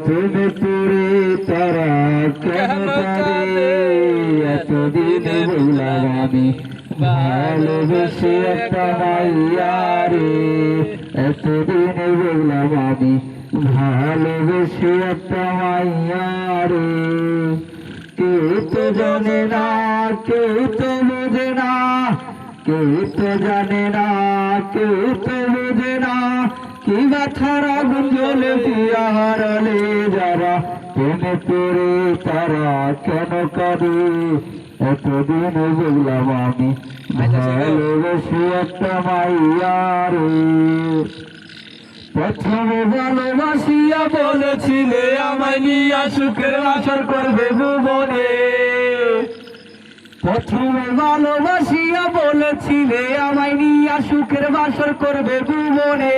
তুমি পুরে তারা কেন কাঁদে এতদিন বললাম আমি ভালোবেসে একটা মাইয়া রে এতদিন বললাম আমি ভালোবেসে একটা মাইয়া রে কেউ তো জানে না কেউ তো বোঝে না কেউ তো জানে না কেউ তো বোঝে না কি ব্যথার আগুন জ্বলে দিয়া হারালে যারা প্রেমে পড়ে তারা কেন কাঁদে এতদিন বললাম আমি ভালোবেসে একটা মাইয়া রে প্রথমে ভালোবাসিয়া বলেছিলে আমায় নিয়া সুখের বাসর করবে ভুবনে প্রথমে ভালোবাসিয়া বলেছিলে আমায় নিয়া সুখের বাসর করবে ভুবনে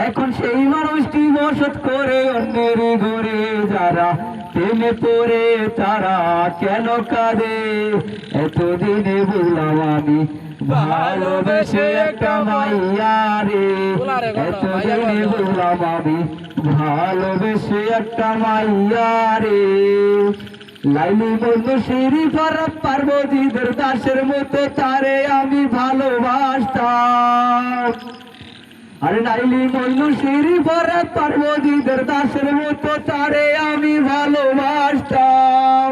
এখন সেই মানুষটি বসত করে অন্যের ঘরে যারা প্রেমে পড়ে তারা কেন কাঁদে এতদিনে বললাম আমি ভালোবেসে একটা মাইয়া রে এতদিনে বললাম আমি ভালোবেসে একটা মাইয়া রে লাইলি বন্ধু সিঁড়ি ফরক পার্বতীদের দাসের মতো তারে আমি ভালোবাসতাম আরে লাইলি বন্ধু সিঁড়ি ফরক পার্বতীদের দাসের মতো তারে আমি ভালোবাসতাম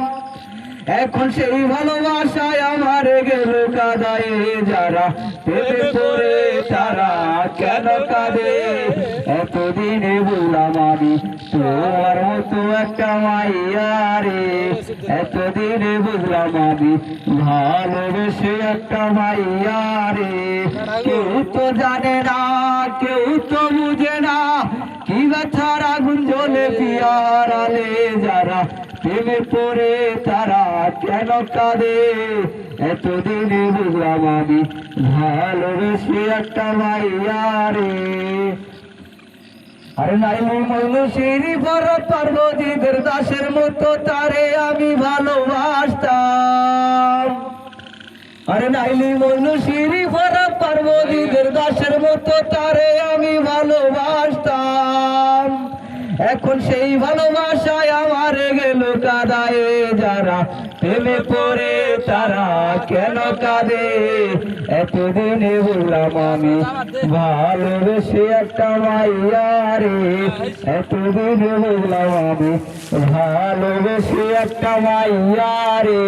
এখন সেই ভালোবাসায় আমার গেল কাদায়ে যারা প্রেমে পড়ে তারা কেন কাঁদে এতদিনে বললাম আমি তোমার মতো একটা মাইয়া রে এতদিনে বুঝলাম আমি ভালোবেসে একটা মাইয়া রে কেউ তো জানে না কেউ তো বুঝে না কি ব্যথার আগুন জ্বলে পিয়ারালে যারা প্রেমে পড়ে তারা কেন কাঁদে এতদিনে বুঝলাম আমি ভালোবেসে একটা মাইয়া রে আরে নাইলি মনুষ্যের ভরত পার্বতীদের দাসের মতো তারে আমি ভালোবাসতাম আরে নাইলি মনুষ্যের ভরত পার্বতীদের দাসের মতো তারে আমি ভালোবাসতাম এখন সেই ভালোবাসায় আমার গেল কাদায়ে যারা প্রেমে পড়ে তারা কেন কাঁদে এতদিনে বললাম আমি ভালোবেসে একটা মাইয়া রে এতদিনে বললাম আমি ভালোবেসে একটা মাইয়া রে।